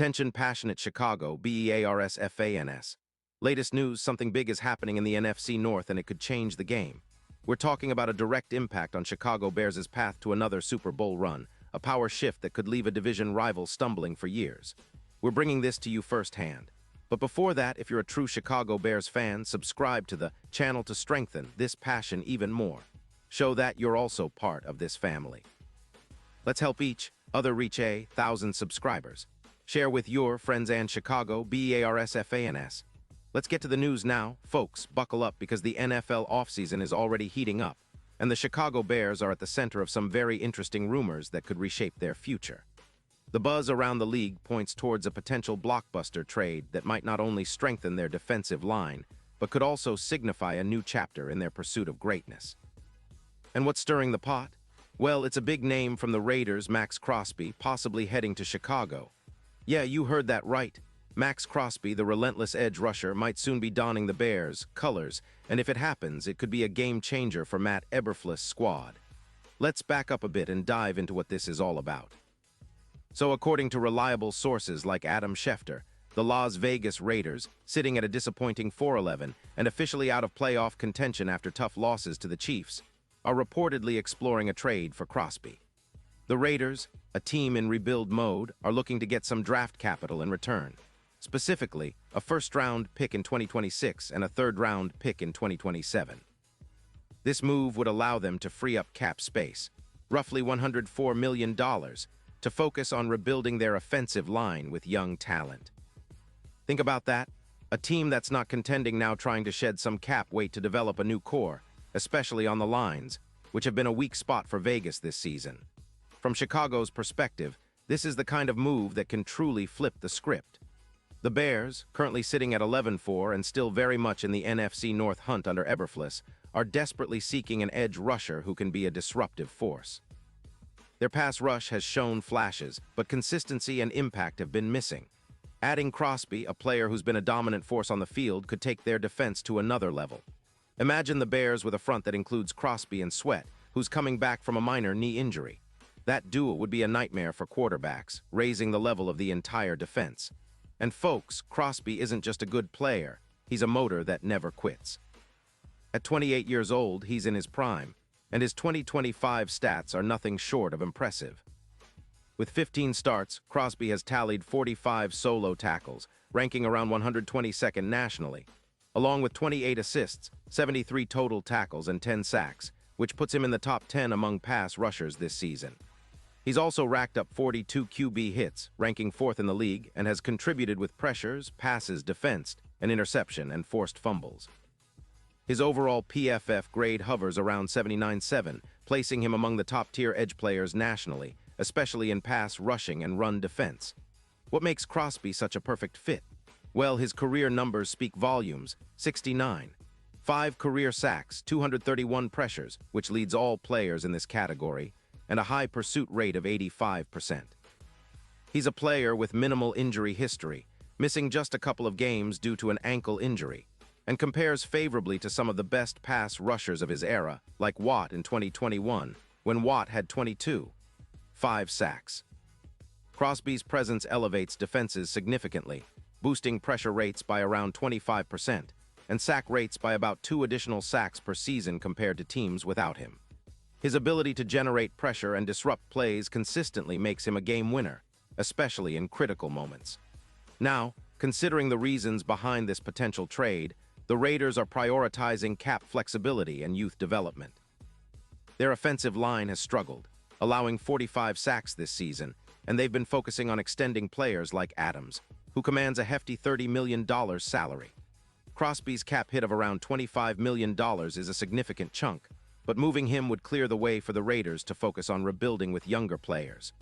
Attention passionate Chicago, Bears fans. Latest news, something big is happening in the NFC North and it could change the game. We're talking about a direct impact on Chicago Bears' path to another Super Bowl run, a power shift that could leave a division rival stumbling for years. We're bringing this to you firsthand. But before that, if you're a true Chicago Bears fan, subscribe to the channel to strengthen this passion even more. Show that you're also part of this family. Let's help each other reach 1,000 subscribers. Share with your friends and Chicago Bears fans. Let's get to the news now. Folks, buckle up because the NFL offseason is already heating up, and the Chicago Bears are at the center of some very interesting rumors that could reshape their future. The buzz around the league points towards a potential blockbuster trade that might not only strengthen their defensive line, but could also signify a new chapter in their pursuit of greatness. And what's stirring the pot? Well, it's a big name from the Raiders, Max Crosby, possibly heading to Chicago. Yeah, you heard that right. Max Crosby, the relentless edge rusher, might soon be donning the Bears' colors, and if it happens, it could be a game-changer for Matt Eberflus' squad. Let's back up a bit and dive into what this is all about. So according to reliable sources like Adam Schefter, the Las Vegas Raiders, sitting at a disappointing 4-11 and officially out of playoff contention after tough losses to the Chiefs, are reportedly exploring a trade for Crosby. The Raiders, a team in rebuild mode, are looking to get some draft capital in return. Specifically, a first-round pick in 2026 and a third-round pick in 2027. This move would allow them to free up cap space, roughly $104 million, to focus on rebuilding their offensive line with young talent. Think about that. A team that's not contending now trying to shed some cap weight to develop a new core, especially on the lines, which have been a weak spot for Vegas this season. From Chicago's perspective, this is the kind of move that can truly flip the script. The Bears, currently sitting at 11-4 and still very much in the NFC North hunt under Eberflus, are desperately seeking an edge rusher who can be a disruptive force. Their pass rush has shown flashes, but consistency and impact have been missing. Adding Crosby, a player who's been a dominant force on the field, could take their defense to another level. Imagine the Bears with a front that includes Crosby and Sweat, who's coming back from a minor knee injury. That duo would be a nightmare for quarterbacks, raising the level of the entire defense. And folks, Crosby isn't just a good player, he's a motor that never quits. At 28 years old, he's in his prime, and his 2025 stats are nothing short of impressive. With 15 starts, Crosby has tallied 45 solo tackles, ranking around 122nd nationally, along with 28 assists, 73 total tackles, and 10 sacks, which puts him in the top 10 among pass rushers this season. He's also racked up 42 QB hits, ranking 4th in the league, and has contributed with pressures, passes defensed, an interception, and forced fumbles. His overall PFF grade hovers around 79.7, placing him among the top-tier edge players nationally, especially in pass rushing and run defense. What makes Crosby such a perfect fit? Well, his career numbers speak volumes: 69, 5 career sacks, 231 pressures, which leads all players in this category, and a high pursuit rate of 85%. He's a player with minimal injury history, missing just a couple of games due to an ankle injury, and compares favorably to some of the best pass rushers of his era, like Watt in 2021, when Watt had 22, 5 sacks. Crosby's presence elevates defenses significantly, boosting pressure rates by around 25%, and sack rates by about 2 additional sacks per season compared to teams without him. His ability to generate pressure and disrupt plays consistently makes him a game winner, especially in critical moments. Now, considering the reasons behind this potential trade, the Raiders are prioritizing cap flexibility and youth development. Their offensive line has struggled, allowing 45 sacks this season, and they've been focusing on extending players like Adams, who commands a hefty $30 million salary. Crosby's cap hit of around $25 million is a significant chunk, but moving him would clear the way for the Raiders to focus on rebuilding with younger players.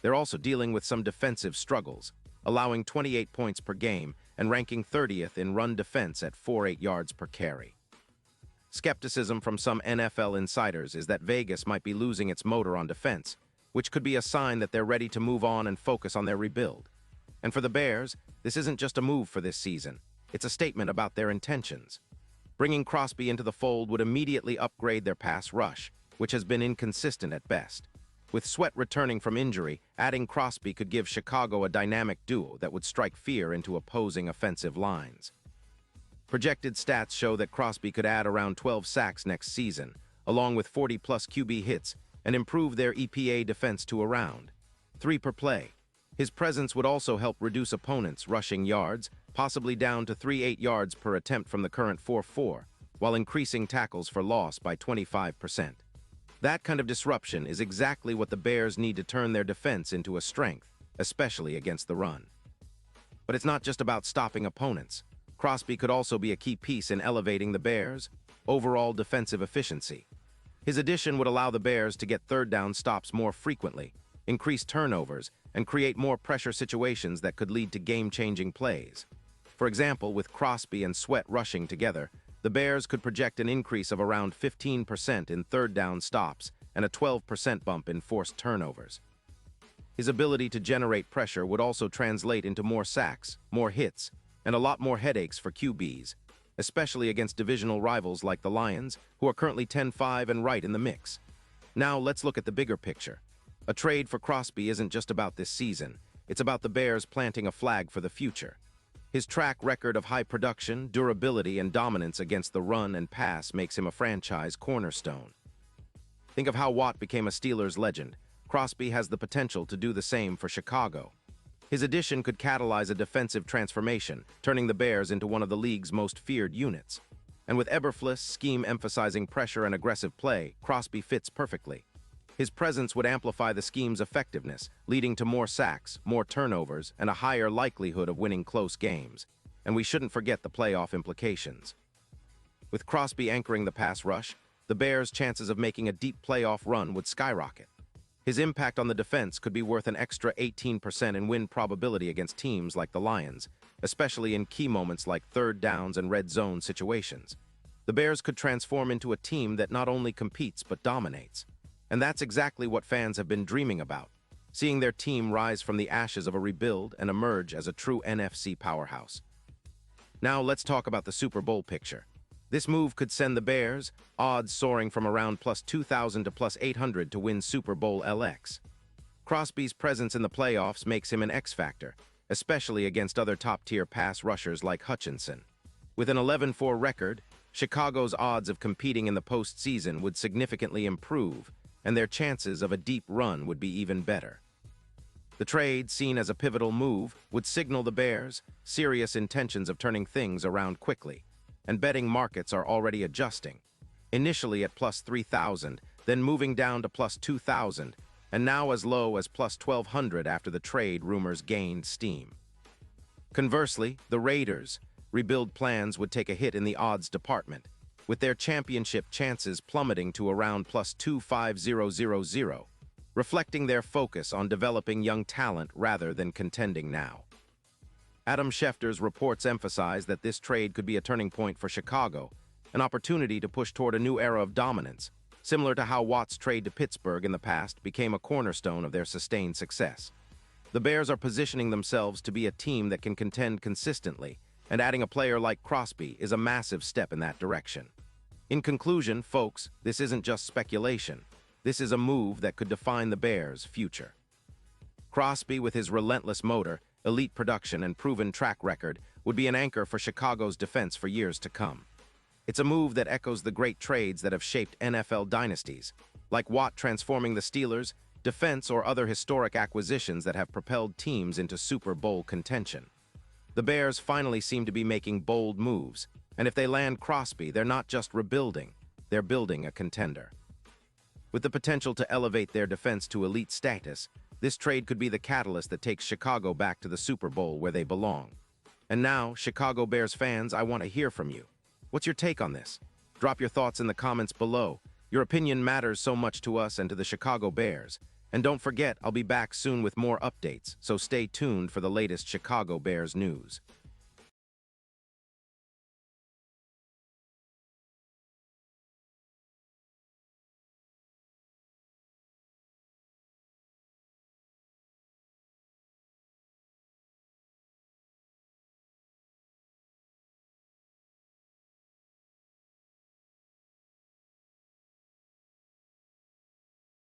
They're also dealing with some defensive struggles, allowing 28 points per game and ranking 30th in run defense at 4.8 yards per carry. Skepticism from some NFL insiders is that Vegas might be losing its motor on defense, which could be a sign that they're ready to move on and focus on their rebuild. And for the Bears, this isn't just a move for this season, it's a statement about their intentions. Bringing Crosby into the fold would immediately upgrade their pass rush, which has been inconsistent at best. With Sweat returning from injury, adding Crosby could give Chicago a dynamic duo that would strike fear into opposing offensive lines. Projected stats show that Crosby could add around 12 sacks next season, along with 40-plus QB hits, and improve their EPA defense to around 3 per play. His presence would also help reduce opponents' rushing yards, possibly down to 3.8 yards per attempt from the current 4.4, while increasing tackles for loss by 25%. That kind of disruption is exactly what the Bears need to turn their defense into a strength, especially against the run. But it's not just about stopping opponents. Crosby could also be a key piece in elevating the Bears' overall defensive efficiency. His addition would allow the Bears to get third down stops more frequently, increase turnovers, and create more pressure situations that could lead to game-changing plays. For example, with Crosby and Sweat rushing together, the Bears could project an increase of around 15% in third down stops and a 12% bump in forced turnovers. His ability to generate pressure would also translate into more sacks, more hits, and a lot more headaches for QBs, especially against divisional rivals like the Lions, who are currently 10-5 and right in the mix. Now let's look at the bigger picture. A trade for Crosby isn't just about this season, it's about the Bears planting a flag for the future. His track record of high production, durability, and dominance against the run and pass makes him a franchise cornerstone. Think of how Watt became a Steelers legend. Crosby has the potential to do the same for Chicago. His addition could catalyze a defensive transformation, turning the Bears into one of the league's most feared units. And with Eberflus' scheme emphasizing pressure and aggressive play, Crosby fits perfectly. His presence would amplify the scheme's effectiveness, leading to more sacks, more turnovers, and a higher likelihood of winning close games. And we shouldn't forget the playoff implications. With Crosby anchoring the pass rush, the Bears' chances of making a deep playoff run would skyrocket. His impact on the defense could be worth an extra 18% in win probability against teams like the Lions, especially in key moments like third downs and red zone situations. The Bears could transform into a team that not only competes but dominates. And that's exactly what fans have been dreaming about, seeing their team rise from the ashes of a rebuild and emerge as a true NFC powerhouse. Now let's talk about the Super Bowl picture. This move could send the Bears, odds soaring from around plus 2,000 to plus 800 to win Super Bowl LX. Crosby's presence in the playoffs makes him an X-factor, especially against other top-tier pass rushers like Hutchinson. With an 11-4 record, Chicago's odds of competing in the postseason would significantly improve, and their chances of a deep run would be even better. The trade, seen as a pivotal move, would signal the Bears' serious intentions of turning things around quickly, and betting markets are already adjusting, initially at plus 3,000, then moving down to plus 2,000, and now as low as plus 1,200 after the trade rumors gained steam. Conversely, the Raiders' rebuild plans would take a hit in the odds department, with their championship chances plummeting to around plus 2,500, reflecting their focus on developing young talent rather than contending now. Adam Schefter's reports emphasize that this trade could be a turning point for Chicago, an opportunity to push toward a new era of dominance, similar to how Watt's trade to Pittsburgh in the past became a cornerstone of their sustained success. The Bears are positioning themselves to be a team that can contend consistently, and adding a player like Crosby is a massive step in that direction. In conclusion, folks, this isn't just speculation. This is a move that could define the Bears' future. Crosby, with his relentless motor, elite production, and proven track record, would be an anchor for Chicago's defense for years to come. It's a move that echoes the great trades that have shaped NFL dynasties, like Watt transforming the Steelers, defense, or other historic acquisitions that have propelled teams into Super Bowl contention. The Bears finally seem to be making bold moves, and if they land Crosby, they're not just rebuilding, they're building a contender. With the potential to elevate their defense to elite status, this trade could be the catalyst that takes Chicago back to the Super Bowl where they belong. And now, Chicago Bears fans, I want to hear from you. What's your take on this? Drop your thoughts in the comments below. Your opinion matters so much to us and to the Chicago Bears. And don't forget, I'll be back soon with more updates, so stay tuned for the latest Chicago Bears news.